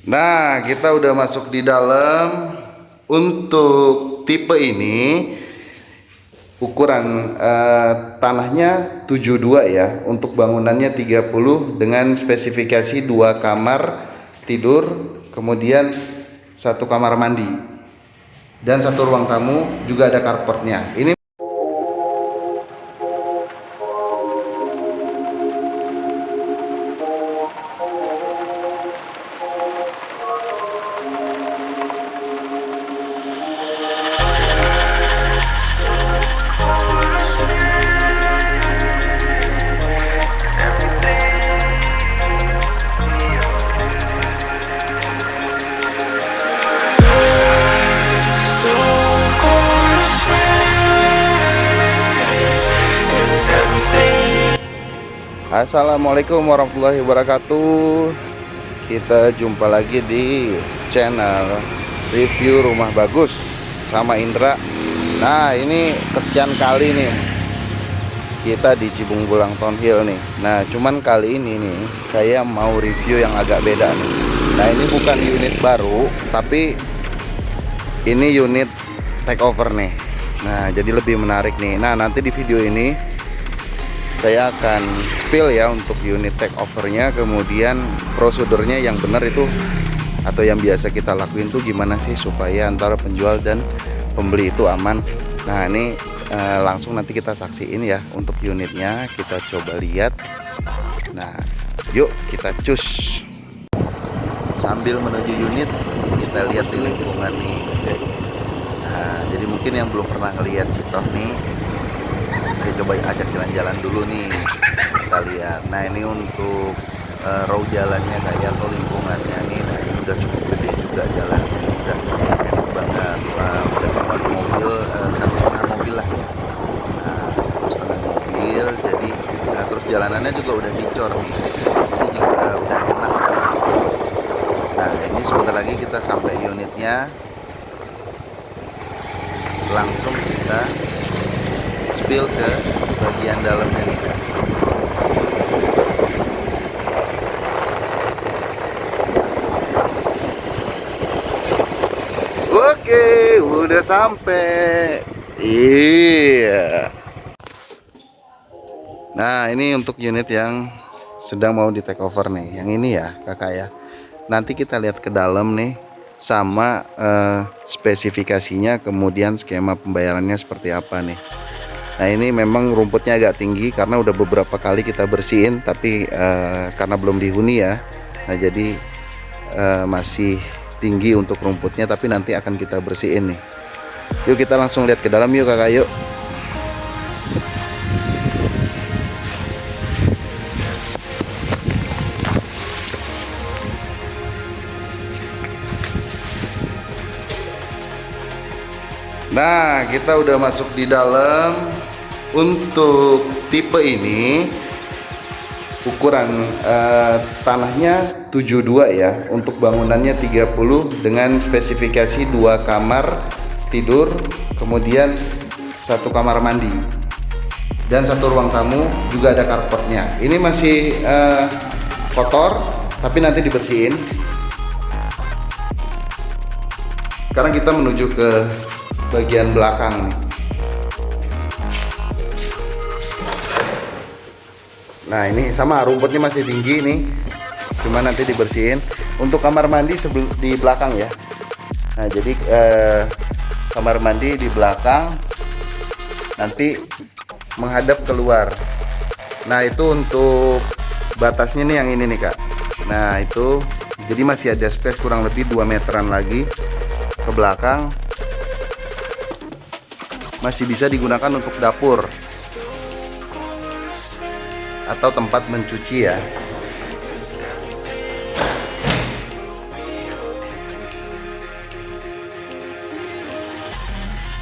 Nah, kita udah masuk di dalam. Untuk tipe ini ukuran tanahnya 72 ya. Untuk bangunannya 30 dengan spesifikasi 2 kamar tidur, kemudian 1 kamar mandi dan 1 ruang tamu, juga ada carportnya. Ini Assalamualaikum warahmatullahi wabarakatuh. Kita jumpa lagi di channel review rumah bagus sama Indra. Nah, ini kesekian kali nih kita di Cibung Bulang Townhill nih. Nah, cuman kali ini nih saya mau review yang agak beda nih. Nah, ini bukan unit baru, tapi ini unit takeover nih. Nah, jadi lebih menarik nih. Nah, nanti di video ini saya akan spill ya untuk unit takeovernya, kemudian prosedurnya yang benar itu atau yang biasa kita lakuin tuh gimana sih supaya antara penjual dan pembeli itu aman. Nah, ini langsung nanti kita saksiin ya untuk unitnya, kita coba lihat. Nah, yuk kita cus. Sambil menuju unit kita lihat di lingkungan nih. Nah, jadi mungkin yang belum pernah ngelihat Citos nih, saya coba ajak jalan-jalan dulu nih, kita lihat. Nah, ini untuk row jalannya kayak atau lingkungannya nih. Nah, ini udah cukup gede juga jalannya, ini udah enak banget. Udah muat mobil, 1,5 mobil lah ya. Nah, 1,5 mobil, jadi terus jalanannya juga udah dicor nih, jadi juga udah enak. Nah, ini sebentar lagi kita sampai unitnya, langsung kita spill ke bagian dalamnya nih Kak. Oke, udah sampai. Iya. Nah, ini untuk unit yang sedang mau di take over nih. Yang ini ya Kakak ya. Nanti kita lihat ke dalam nih, sama spesifikasinya, kemudian skema pembayarannya seperti apa nih. Nah, ini memang rumputnya agak tinggi karena udah beberapa kali kita bersihin, tapi karena belum dihuni ya. Nah, jadi masih tinggi untuk rumputnya, tapi nanti akan kita bersihin nih. Yuk kita langsung lihat ke dalam yuk Kakak, yuk. Nah, kita udah masuk di dalam. Untuk tipe ini ukuran tanahnya 72 ya. Untuk bangunannya 30 dengan spesifikasi 2 kamar tidur, kemudian 1 kamar mandi dan 1 ruang tamu, juga ada carportnya. Ini masih kotor, tapi nanti dibersihin. Sekarang kita menuju ke bagian belakang nih. Nah, ini sama rumputnya masih tinggi nih, cuma nanti dibersihin. Untuk kamar mandi di belakang ya. Nah, jadi kamar mandi di belakang nanti menghadap keluar. Nah, itu untuk batasnya nih yang ini nih Kak. Nah, itu jadi masih ada space kurang lebih 2 meteran lagi ke belakang. Masih bisa digunakan untuk dapur atau tempat mencuci ya.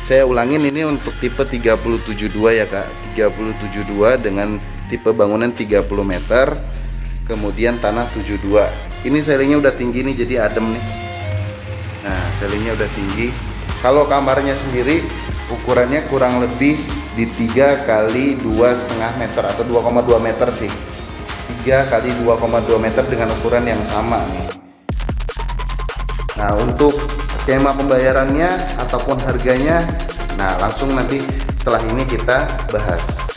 Saya ulangin, ini untuk tipe 372 ya Kak. 372 dengan tipe bangunan 30 meter, kemudian tanah 72. Ini selingnya udah tinggi nih, jadi adem nih. Nah, selingnya udah tinggi. Kalau kamarnya sendiri ukurannya kurang lebih di 3 kali 2,5 meter atau 2,2 meter sih. 3 kali 2,2 meter dengan ukuran yang sama nih. Nah, untuk skema pembayarannya ataupun harganya, nah langsung nanti setelah ini kita bahas.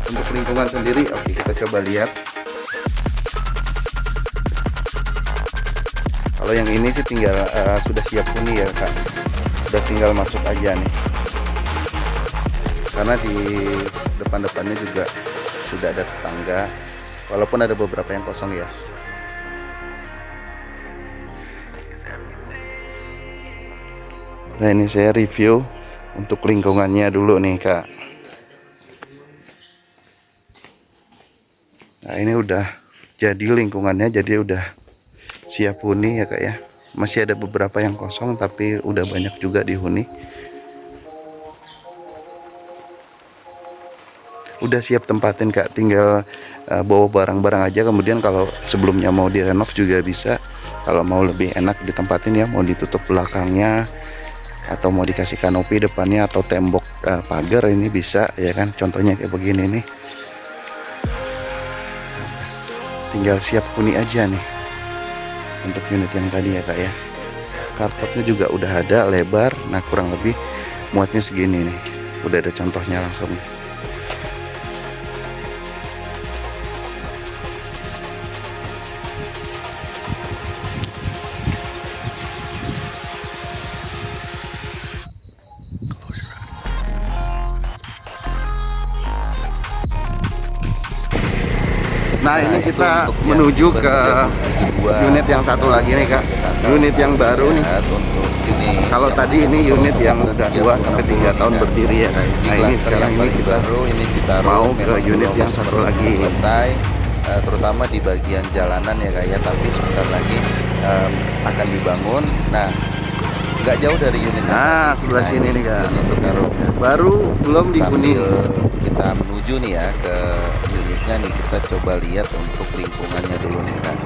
Untuk lingkungan sendiri, oke, kita coba lihat. Kalau yang ini sih tinggal sudah siap huni ya Kak, udah tinggal masuk aja nih, karena di depan-depannya juga sudah ada tetangga, walaupun ada beberapa yang kosong ya. Nah, ini saya review untuk lingkungannya dulu nih Kak. Nah, ini udah jadi lingkungannya, jadi udah siap huni ya Kak ya. Masih ada beberapa yang kosong tapi udah banyak juga dihuni. Udah siap tempatin Kak, tinggal bawa barang-barang aja. Kemudian kalau sebelumnya mau direnov juga bisa. Kalau mau lebih enak ditempatin ya, mau ditutup belakangnya atau mau dikasih kanopi depannya atau tembok pagar, ini bisa ya kan. Contohnya kayak begini nih. Tinggal siap huni aja nih untuk unit yang tadi ya Kak ya. Karpetnya juga udah ada lebar, nah kurang lebih muatnya segini nih. Udah ada contohnya langsung. Nah, ini kita menuju ke unit yang satu lagi nih Kak. Unit yang baru nih. Kalau tadi ini unit yang udah 2 sampai 3 tahun berdiri ya. Nah, ini sekarang ini kita mau ke unit yang satu lagi. Selesai, terutama di bagian jalanan ya Kak ya, tapi sebentar lagi akan dibangun. Nah, nggak jauh dari unit. Nah, sebelah sini nih Kak. Unit Citarum. Baru belum dihuni. Sambil kita menuju nih ya ke unitnya nih, kita coba lihat untuk lingkungannya dulu nih Kak.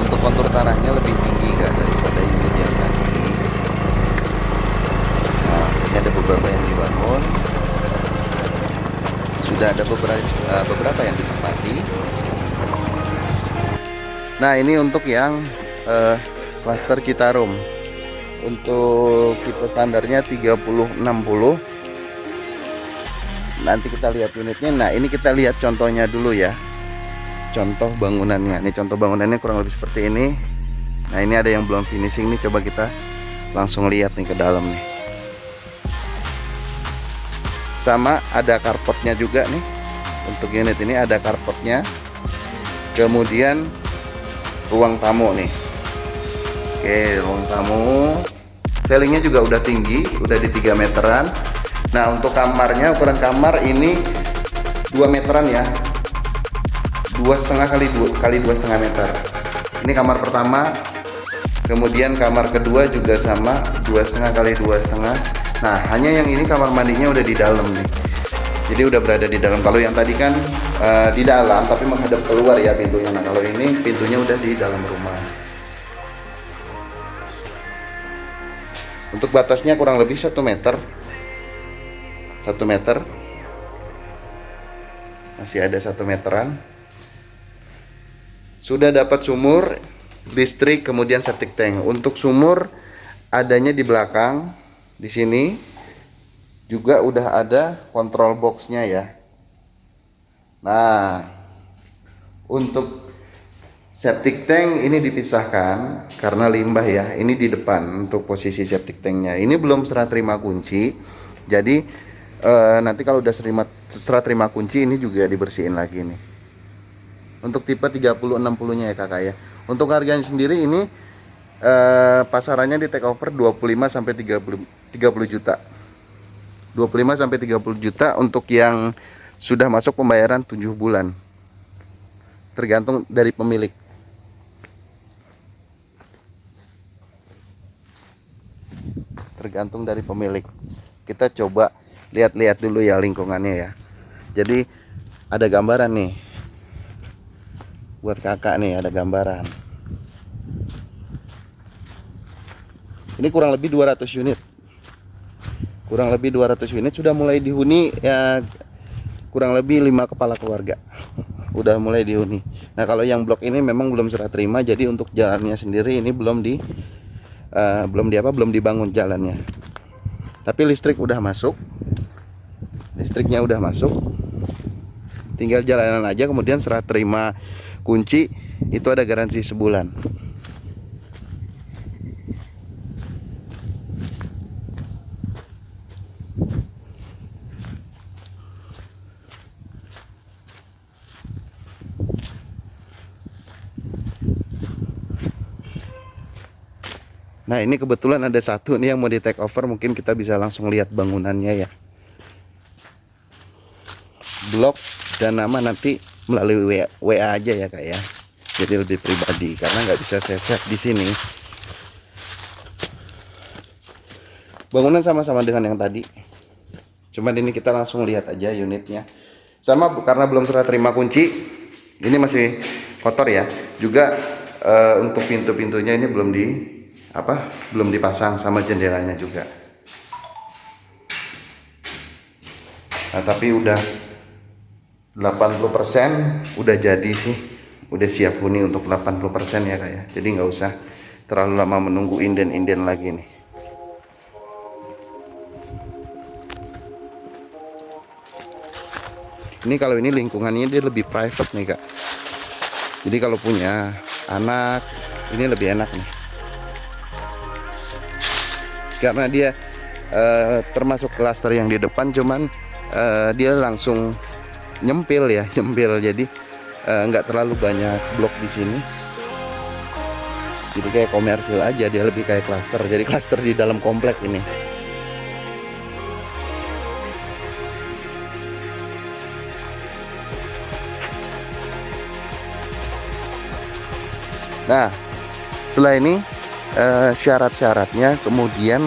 Untuk kontur tanahnya lebih tinggi Kak daripada unit yang tadi. Nah, ini ada beberapa yang dibangun. Sudah ada beberapa yang ditempati. Nah, ini untuk yang klaster Citarum. Untuk tipe standarnya 3060. Nanti kita lihat unitnya. Nah, ini kita lihat contohnya dulu ya. Contoh bangunannya. Ini contoh bangunannya kurang lebih seperti ini. Nah, ini ada yang belum finishing nih, coba kita langsung lihat nih ke dalam nih. Sama ada karpetnya juga nih. Untuk unit ini ada karpetnya. Kemudian ruang tamu nih. Oke, ruang tamu. Ceilingnya juga udah tinggi, udah di 3 meteran. Nah, untuk kamarnya, ukuran kamar ini 2 meteran ya, 2,5 kali 2,5 meter. Ini kamar pertama. Kemudian kamar kedua juga sama, 2,5 kali 2,5. Nah, hanya yang ini kamar mandinya udah di dalam nih, jadi udah berada di dalam. Kalau yang tadi kan di dalam tapi menghadap keluar ya pintunya. Nah, kalau ini pintunya udah di dalam rumah. Untuk batasnya kurang lebih 1 meter. 1 meter. Masih ada 1 meteran. Sudah dapat sumur, listrik, kemudian septic tank. Untuk sumur adanya di belakang, di sini. Juga udah ada control box-nya ya. Nah, untuk septic tank ini dipisahkan karena limbah ya. Ini di depan untuk posisi septic tanknya. Ini belum serah terima kunci. Jadi nanti kalau udah serah terima kunci, ini juga dibersihin lagi nih. Untuk tipe 3060-nya ya Kakak ya. Untuk harganya sendiri ini pasarannya di take over 25 sampai 30 juta. 25 sampai 30 juta untuk yang sudah masuk pembayaran 7 bulan. Tergantung dari pemilik. Tergantung dari pemilik. Kita coba lihat-lihat dulu ya lingkungannya ya. Jadi ada gambaran nih. Buat kakak nih ada gambaran. Ini kurang lebih 200 unit. Kurang lebih 200 unit sudah mulai dihuni ya, kurang lebih 5 kepala keluarga. udah mulai dihuni. Nah kalau yang blok ini memang belum serah terima, jadi untuk jalannya sendiri ini belum dibangun jalannya. Tapi listrik udah masuk, listriknya udah masuk, tinggal jalanan aja. Kemudian serah terima kunci, itu ada garansi sebulan. Nah ini kebetulan ada satu nih yang mau di take over, mungkin kita bisa langsung lihat bangunannya ya. Blok dan nama nanti melalui WA aja ya kak ya. Jadi lebih pribadi karena nggak bisa saya share di sini. Bangunan sama-sama dengan yang tadi. Cuman ini kita langsung lihat aja unitnya. Sama karena belum serah terima kunci, ini masih kotor ya. Juga untuk pintu-pintunya ini belum dipasang, sama jendelanya juga. Nah tapi udah 80% udah jadi sih, udah siap huni untuk 80% ya kak ya. Jadi nggak usah terlalu lama menunggu inden-inden lagi nih. Ini kalau ini lingkungannya dia lebih private nih kak. Jadi kalau punya anak ini lebih enak nih. Karena dia termasuk klaster yang di depan, cuman dia langsung nyempil. Jadi nggak terlalu banyak blok di sini. Jadi kayak komersil aja, dia lebih kayak klaster. Jadi klaster di dalam komplek ini. Nah, setelah ini syarat-syaratnya, kemudian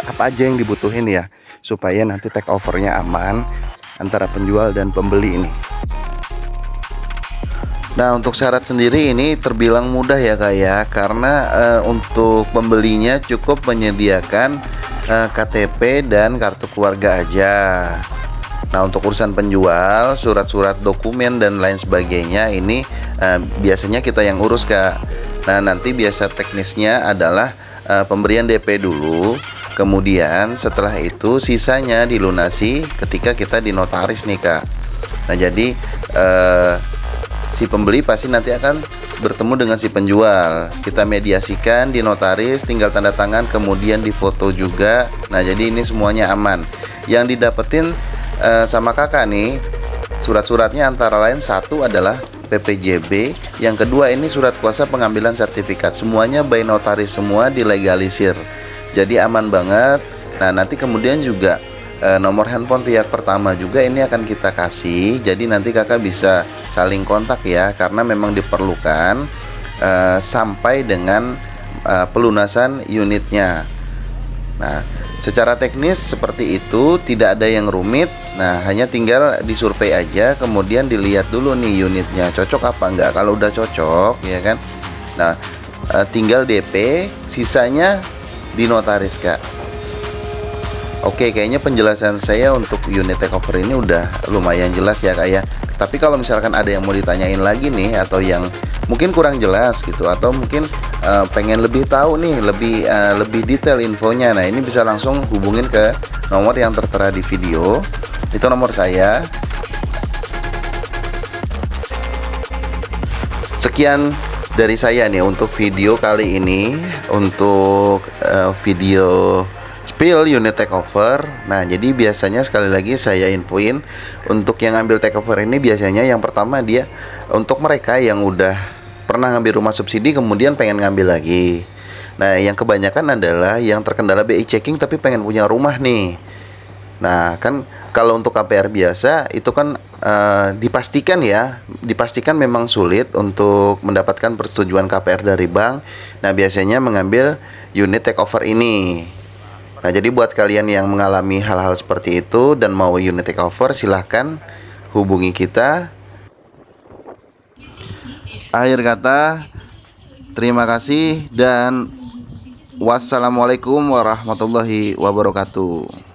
apa aja yang dibutuhin ya supaya nanti take overnya aman antara penjual dan pembeli ini. Nah untuk syarat sendiri ini terbilang mudah ya kak ya, karena untuk pembelinya cukup menyediakan KTP dan kartu keluarga aja. Nah untuk urusan penjual, surat-surat dokumen dan lain sebagainya ini biasanya kita yang urus kak. Nah nanti biasa teknisnya adalah pemberian DP dulu, kemudian setelah itu sisanya dilunasi ketika kita di notaris nih kak. Nah jadi si pembeli pasti nanti akan bertemu dengan si penjual, kita mediasikan di notaris, tinggal tanda tangan kemudian difoto juga. Nah jadi ini semuanya aman. Yang didapetin sama kakak nih surat-suratnya antara lain, satu adalah PPJB, yang kedua ini surat kuasa pengambilan sertifikat, semuanya by notaris, semua dilegalisir, jadi aman banget. Nah nanti kemudian juga nomor handphone pihak pertama juga ini akan kita kasih, jadi nanti kakak bisa saling kontak ya, karena memang diperlukan sampai dengan pelunasan unitnya. Nah secara teknis seperti itu, tidak ada yang rumit. Nah hanya tinggal disurvei aja, kemudian dilihat dulu nih unitnya cocok apa enggak. Kalau udah cocok ya kan, nah tinggal DP, sisanya di notaris kak. Oke, kayaknya penjelasan saya untuk unit takeover ini udah lumayan jelas ya kak ya. Tapi kalau misalkan ada yang mau ditanyain lagi nih, atau yang mungkin kurang jelas gitu, atau mungkin pengen lebih tahu nih, lebih detail infonya, nah ini bisa langsung hubungin ke nomor yang tertera di video. Itu nomor saya. Sekian dari saya nih untuk video kali ini, untuk video spill unit takeover. Nah jadi biasanya sekali lagi saya infoin, untuk yang ambil takeover ini biasanya yang pertama dia untuk mereka yang udah pernah ngambil rumah subsidi kemudian pengen ngambil lagi. Nah yang kebanyakan adalah yang terkendala BI checking tapi pengen punya rumah nih. Nah kan kalau untuk KPR biasa itu kan dipastikan memang sulit untuk mendapatkan persetujuan KPR dari bank. Nah biasanya mengambil unit takeover ini. Nah jadi buat kalian yang mengalami hal-hal seperti itu dan mau unit takeover, silahkan hubungi kita. Akhir kata, terima kasih dan wassalamualaikum warahmatullahi wabarakatuh.